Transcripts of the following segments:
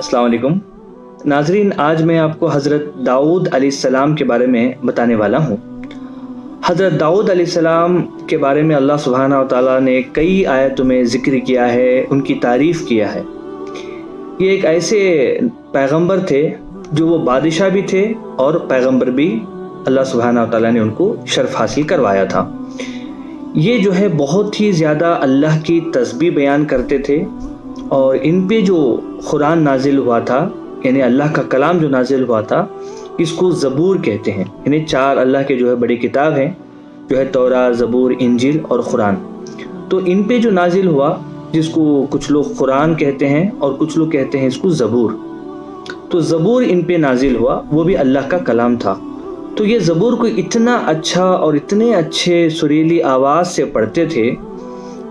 अस्सलाम वालेकुम नाजरीन, आज मैं आपको हज़रत दाऊद अलैहिस्सलाम के बारे में बताने वाला हूँ। हज़रत दाऊद अलैहिस्सलाम के बारे में अल्लाह सुब्हानहू व तआला ने कई आयतों में ज़िक्र किया है, उनकी तारीफ़ किया है। ये एक ऐसे पैगंबर थे जो वो बादशाह भी थे और पैगंबर भी। अल्लाह सुब्हानहू व तआला ने उनको शर्फ हासिल करवाया था। ये जो है बहुत ही ज़्यादा अल्लाह की तस्बीह बयान करते थे और इन पे जो कुरान नाजिल हुआ था, यानी अल्लाह का कलाम जो नाजिल हुआ था, इसको ज़बूर कहते हैं। यानी 4 अल्लाह के जो है बड़ी किताब हैं, जो है तौरात, ज़बूर, इंजील और कुरान। तो इन पे जो नाजिल हुआ, जिसको कुछ लोग कुरान कहते हैं और कुछ लोग कहते हैं इसको ज़बूर। तो ज़बूर इन पे नाजिल हुआ, वो भी अल्लाह का कलाम था। तो ये ज़बूर को इतना अच्छा और इतने अच्छे सुरीली आवाज़ से पढ़ते थे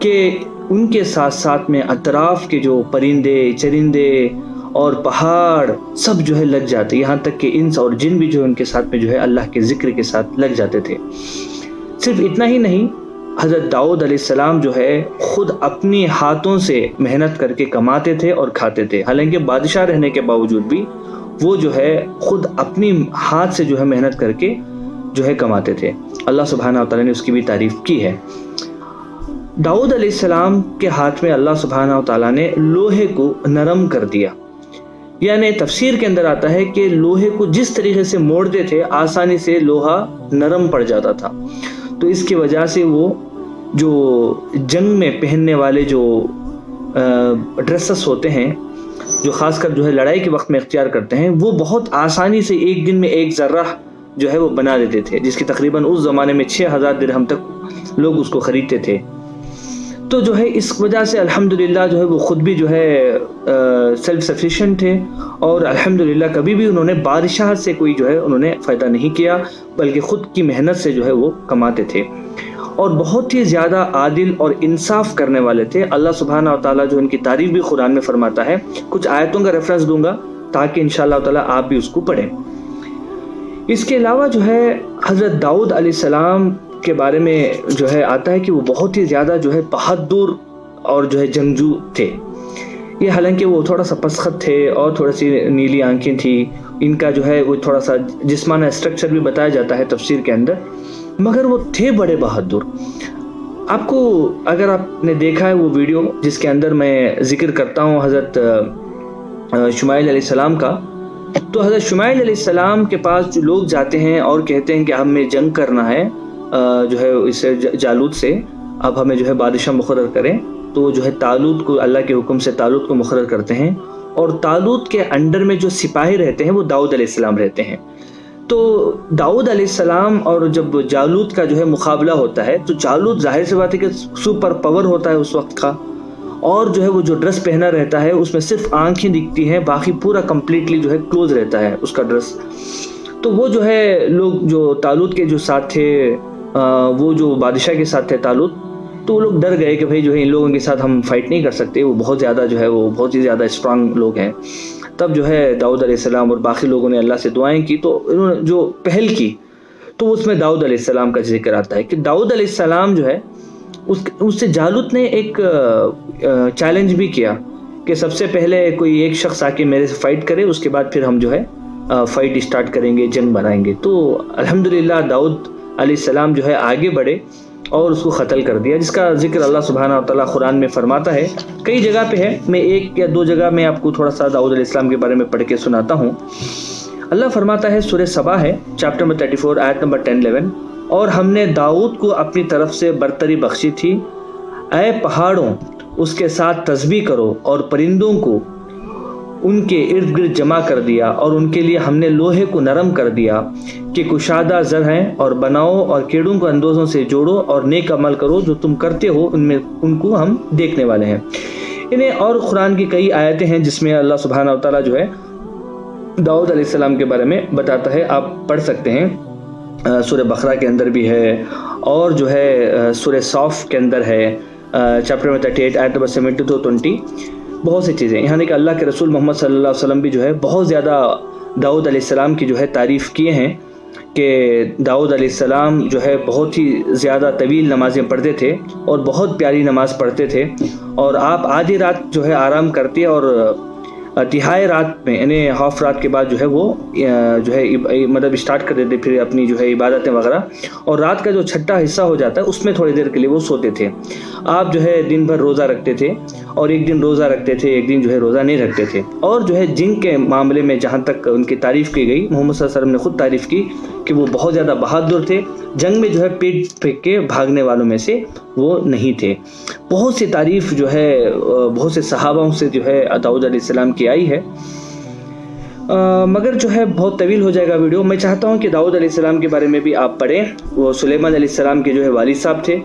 कि उनके साथ साथ में अतराफ़ के जो परिंदे, चरिंदे और पहाड़ सब जो है लग जाते, यहाँ तक कि इंस और जिन भी जो है उनके साथ में जो है अल्लाह के ज़िक्र के साथ लग जाते थे। सिर्फ इतना ही नहीं, हज़रत दाऊद अलैहिस्सलाम जो है ख़ुद अपनी हाथों से मेहनत करके कमाते थे और खाते थे। हालांकि बादशाह रहने के बावजूद भी वो जो है ख़ुद अपनी हाथ से जो है मेहनत करके जो है कमाते थे। अल्लाह सुब्हानहू व तआला ने उसकी भी तारीफ़ की है। दाऊद अलैहिस्सलाम के हाथ में अल्लाह सुब्हानहू व तआला ने लोहे को नरम कर दिया। यानी तफसीर के अंदर आता है कि लोहे को जिस तरीके से मोड़ते थे, आसानी से लोहा नरम पड़ जाता था। तो इसकी वजह से वो जो जंग में पहनने वाले जो ड्रेसेस होते हैं, जो ख़ासकर जो है लड़ाई के वक्त में इख्तियार करते हैं, वो बहुत आसानी से एक दिन में एक ज़र्रा जो है वो बना देते थे, जिसकी तकरीबन उस ज़माने में 6000 दिरहम तक लोग उसको ख़रीदते थे। तो जो है इस वजह से अल्हम्दुलिल्लाह जो है वो ख़ुद भी जो है सेल्फ सफिशिएंट थे और अल्हम्दुलिल्लाह कभी भी उन्होंने बादशाह से कोई जो है उन्होंने फ़ायदा नहीं किया, बल्कि ख़ुद की मेहनत से जो है वो कमाते थे और बहुत ही ज़्यादा आदिल और इंसाफ करने वाले थे। अल्लाह सुब्हानहू व तआला जो इनकी तारीफ़ भी कुरान में फरमाता है। कुछ आयतों का रेफरेंस दूंगा ताकि इंशाअल्लाह ताला आप भी उसको पढ़ें। इसके अलावा जो है हज़रत दाऊद अलैहिस्सलाम के बारे में जो है आता है कि वो बहुत ही ज़्यादा जो है बहादुर और जो है जंगजू थे। ये हालांकि वो थोड़ा सा पसखत थे और थोड़ी सी नीली आंखें थी, इनका जो है वो थोड़ा सा जिस्माना स्ट्रक्चर भी बताया जाता है तफसीर के अंदर, मगर वो थे बड़े बहादुर। आपको अगर आपने देखा है वो वीडियो जिसके अंदर मैं ज़िक्र करता हूँ हज़रत शुमाइल अलैहिस्सलाम का, तो हज़रत शुमाइल अलैहिस्सलाम के पास जो लोग जाते हैं और कहते हैं कि हमें जंग करना है जो है इससे जालूत से, अब हमें जो है बादशाह मुकर्रर करें। तो वो जो है तालूत को, अल्लाह के हुक्म से तालूत को मुकर्रर करते हैं और तालूत के अंडर में जो सिपाही रहते हैं वो दाऊद अलैहिस्सलाम रहते हैं। तो दाऊद अलैहिस्सलाम और जब जालूत का जो है मुकाबला होता है, तो जालूत जाहिर सी बात है कि सुपर पावर होता है उस वक्त का, और जो है वो जो ड्रेस पहना रहता है उसमें सिर्फ आंखें दिखती हैं, बाकी पूरा कम्प्लीटली जो है क्लोज रहता है उसका ड्रेस। तो वो जो है लोग जो तालूत के जो साथ थे, वो जो बादशाह के साथ थे तालूत, तो वो लोग डर गए कि भाई जो है इन लोगों के साथ हम फाइट नहीं कर सकते, वो बहुत ज़्यादा जो है वो बहुत ही ज़्यादा स्ट्रांग लोग हैं। तब जो है दाऊद अलैहिस्सलाम और बाकी लोगों ने अल्लाह से दुआएं की, तो इन्होंने जो पहल की तो उसमें दाऊद अलैहिस्सलाम का जिक्र आता है कि दाऊद अलैहिस्सलाम जो है उससे जालूत ने एक चैलेंज भी किया कि सबसे पहले कोई एक शख्स आके मेरे से फ़ाइट करे, उसके बाद फिर हम जो है फ़ाइट स्टार्ट करेंगे, जंग बनाएंगे। तो अल्हम्दुलिल्लाह दाऊद अलैहिस्सलाम जो है आगे बढ़े और उसको क़त्ल कर दिया, जिसका जिक्र अल्लाह सुब्हानहू व तआला कुरान में फरमाता है। कई जगह पे है, मैं 1 या 2 जगह में आपको थोड़ा सा दाऊद अलैहिस्सलाम के बारे में पढ़ के सुनाता हूँ। अल्लाह फरमाता है, सूरह सबा है, चैप्टर नंबर 34 आयत नंबर 10-11, और हमने दाऊद को अपनी तरफ से बरतरी बख्शी थी। ऐ पहाड़ों, उसके साथ तस्बीह करो और परिंदों को उनके इर्द गिर्द जमा कर दिया और उनके लिए हमने लोहे को नरम कर दिया कि कुशादा ज़र हैं, और बनाओ और कीड़ों को अंदोज़ों से जोड़ो और नेक अमल करो, जो तुम करते हो उनमें उनको हम देखने वाले हैं। इन्हें और कुरान की कई आयतें हैं जिसमें अल्लाह सुब्हानहू व तआला जो है दाऊद अलैहिस्सलाम के बारे में बताता है, आप पढ़ सकते हैं। सूरह बकरा के अंदर भी है और जो है सूरह सौफ के अंदर है, चैप्टर नंबर 38 आयत नंबर 70 to 20, बहुत सी चीज़ें। यहाँ देखिए अल्लाह के रसूल मोहम्मद सल्लल्लाहु अलैहि वसल्लम भी जो है बहुत ज़्यादा दाऊद अलैहिस्सलाम की जो है तारीफ़ किए हैं कि दाऊद अलैहिस्सलाम जो है बहुत ही ज़्यादा तवील नमाज़ें पढ़ते थे और बहुत प्यारी नमाज़ पढ़ते थे, और आप आधी रात जो है आराम करते और तिहाई रात में यानी हाफ रात के बाद जो है वो जो है मतलब स्टार्ट कर देते फिर अपनी जो है इबादतें वगैरह, और रात का जो छठा हिस्सा हो जाता है उसमें थोड़ी देर के लिए वो सोते थे। आप जो है दिन भर रोज़ा रखते थे और एक दिन रोज़ा रखते थे, एक दिन जो है रोज़ा नहीं रखते थे। और जो है जिन के मामले में जहाँ तक उनकी तारीफ़ की गई, मोहम्मद सल्लल्लाहु अलैहि वसल्लम ने ख़ुद तारीफ़ की कि वो बहुत ज़्यादा बहादुर थे, जंग में जो है पेट फेंक के भागने वालों में से वो नहीं थे। बहुत सी तारीफ़ जो है बहुत से सहाबाओं से जो है दाऊद अलैहिस्सलाम की आई है, मगर जो है बहुत तवील हो जाएगा वीडियो। मैं चाहता हूँ कि दाऊद अलैहिस्सलाम के बारे में भी आप पढ़ें। वो सुलेमान अलैहिस्सलाम के जो है वालिद साहब थे।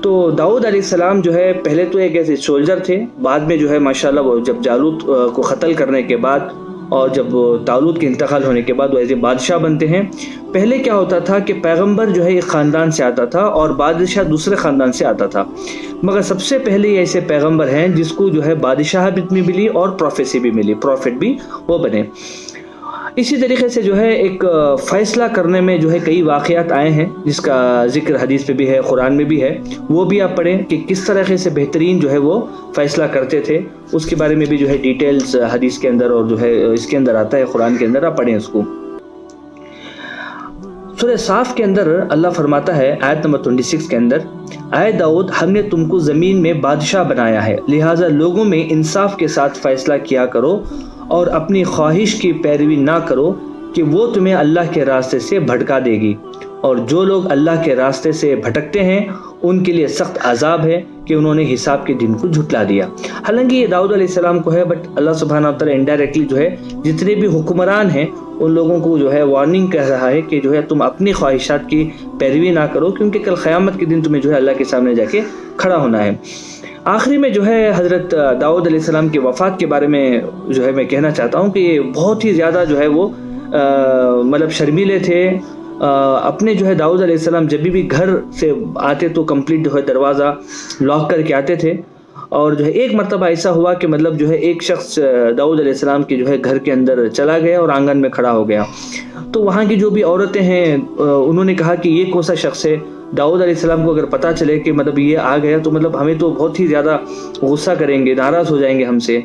तो दाऊद अलैहिस्सलाम जो है पहले तो एक ऐसे सोल्जर थे, बाद में जो है माशाल्लाह वो जब जालूत को क़त्ल करने के बाद और जब तालूत के इंतकाल होने के बाद वो ऐसे बादशाह बनते हैं। पहले क्या होता था कि पैगंबर जो है एक ख़ानदान से आता था और बादशाह दूसरे ख़ानदान से आता था, मगर सबसे पहले ऐसे पैगंबर हैं जिसको जो है बादशाह भी मिली और प्रोफेसी भी मिली, प्रॉफिट भी वो बने। इसी तरीके से जो है एक फ़ैसला करने में जो है कई वाक़यात आए हैं जिसका ज़िक्र हदीस में भी है, कुरान में भी है, वो भी आप पढ़ें कि किस तरीके से बेहतरीन जो है वो फ़ैसला करते थे। उसके बारे में भी जो है डिटेल्स हदीस के अंदर और जो है इसके अंदर आता है, कुरान के अंदर, आप पढ़ें उसको। सूरह साफ के अंदर अल्लाह फरमाता है आयत नंबर 26 के अंदर, आए दाऊद हमने तुमको ज़मीन में बादशाह बनाया है, लिहाजा लोगों में इंसाफ के साथ फ़ैसला किया करो और अपनी ख्वाहिश की पैरवी ना करो कि वो तुम्हें अल्लाह के रास्ते से भटका देगी, और जो लोग अल्लाह के रास्ते से भटकते हैं उनके लिए सख्त अजाब है कि उन्होंने हिसाब के दिन को झुटला दिया। हालांकि ये दाऊद अलैहिस्सलाम को है, बट अल्लाह सुब्हानहू व तआला इनडायरेक्टली जो है जितने भी हुक्मरान हैं उन लोगों को जो है वार्निंग कर रहा है कि जो है तुम अपनी ख्वाहिशात की पैरवी ना करो, क्योंकि कल क़यामत के दिन तुम्हें जो है अल्लाह के सामने जाके खड़ा होना है। आखिरी में जो है हज़रत दाऊद अलैहिस्सलाम की वफ़ात के बारे में जो है मैं कहना चाहता हूँ कि बहुत ही ज़्यादा जो है वो मतलब शर्मीले थे। अपने जो है दाऊद अलैहिस्सलाम जब भी घर से आते तो कंप्लीट जो है दरवाज़ा लॉक करके आते थे, और जो है एक मरतबा ऐसा हुआ कि मतलब जो है एक शख्स दाऊद अलैहिस्सलाम के जो है घर के अंदर चला गया और आंगन में खड़ा हो गया। तो वहाँ की जो भी औरतें हैं उन्होंने कहा कि ये कौन सा शख्स है। दाऊद अलैहिस्सलाम को अगर पता चले कि मतलब ये आ गया तो मतलब हमें तो बहुत ही ज़्यादा गुस्सा करेंगे, नाराज़ हो जाएंगे हमसे।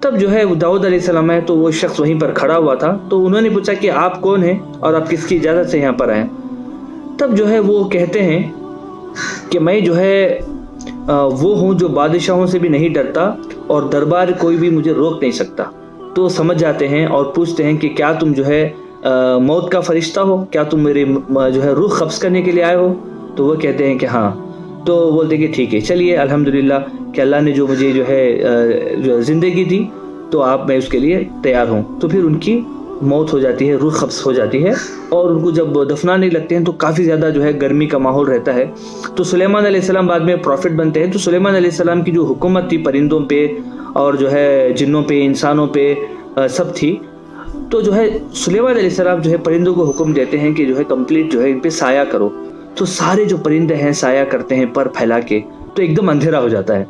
तब जो है दाऊद अलैहिस्सलाम है तो वो शख्स वहीं पर खड़ा हुआ था, तो उन्होंने पूछा कि आप कौन हैं और आप किसकी इजाज़त से यहाँ पर आए। तब जो है वो कहते हैं कि मैं जो है वो हूँ जो बादशाहों से भी नहीं डरता और दरबार कोई भी मुझे रोक नहीं सकता। तो समझ जाते हैं और पूछते हैं कि क्या तुम जो है मौत का फरिश्ता हो, क्या तुम मेरे जो है रूह कब्ज़ करने के लिए आए हो। तो वो कहते हैं कि हाँ। तो बोलते कि ठीक है, चलिए अल्हम्दुलिल्लाह कि अल्लाह ने जो मुझे जो है जो ज़िंदगी दी तो आप मैं उसके लिए तैयार हूँ। तो फिर उनकी मौत हो जाती है, रूह कब्ज़ हो जाती है, और उनको जब दफनाने लगते हैं तो काफ़ी ज़्यादा जो है गर्मी का माहौल रहता है। तो सुलेमान अलैहिस्सलाम बाद में प्रॉफिट बनते हैं। तो सुलेमान अलैहिस्सलाम की जो हुकूमत थी परिंदों पे और जो है जिन्नों पे, इंसानों पे सब थी। तो जो है सुलेमान अलैहिस्सलाम जो है परिंदों को हुक्म देते हैं कि जो है कंप्लीट जो है इन पे साया करो। तो सारे जो परिंदे हैं साया करते हैं पर फैला के, तो एकदम अंधेरा हो जाता है।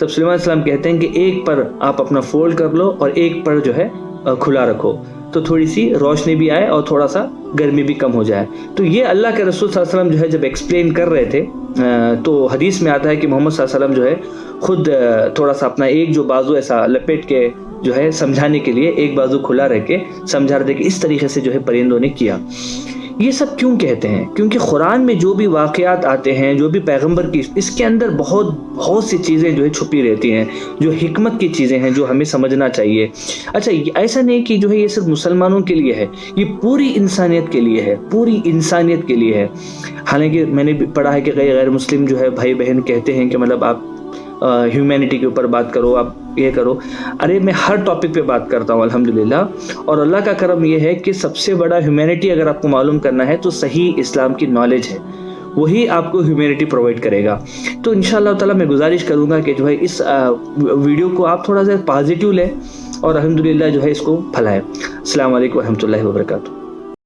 तब सुलेमान अलैहिस्सलाम कहते हैं कि एक पर आप अपना फोल्ड कर लो और एक पर जो है खुला रखो, तो थोड़ी सी रोशनी भी आए और थोड़ा सा गर्मी भी कम हो जाए। तो ये अल्लाह के रसूल सल्लल्लाहु अलैहि वसल्लम जो है जब एक्सप्लेन कर रहे थे तो हदीस में आता है कि मोहम्मद सल्लल्लाहु अलैहि वसल्लम जो है खुद थोड़ा सा अपना एक जो बाजू ऐसा लपेट के जो है समझाने के लिए एक बाजू खुला रह के समझा रहे थे कि इस तरीके से जो है परिंदों ने किया। ये सब क्यों कहते हैं? क्योंकि कुरान में जो भी वाक़यात आते हैं, जो भी पैगंबर की, इसके अंदर बहुत सी चीज़ें जो है छुपी रहती हैं, जो हिकमत की चीज़ें हैं जो हमें समझना चाहिए। अच्छा, ऐसा नहीं कि जो है ये सिर्फ मुसलमानों के लिए है, ये पूरी इंसानियत के लिए है, पूरी इंसानियत के लिए है। हालांकि मैंने पढ़ा है कि कई गैर मुस्लिम जो है भाई बहन कहते हैं कि मतलब आप ह्यूमैनिटी के ऊपर बात करो, आप ये करो। अरे मैं हर टॉपिक पे बात करता हूँ अल्हम्दुलिल्लाह, और अल्लाह का करम ये है कि सबसे बड़ा ह्यूमैनिटी अगर आपको मालूम करना है तो सही इस्लाम की नॉलेज है, वही आपको ह्यूमैनिटी प्रोवाइड करेगा। तो इंशाअल्लाह ताला मैं गुजारिश करूँगा कि जो है इस वीडियो को आप थोड़ा सा पॉजिटिव लें और अल्हम्दुलिल्लाह जो है इसको फैलाएं। अस्सलाम वालेकुम रहमतुल्लाहि व बरकातुहू।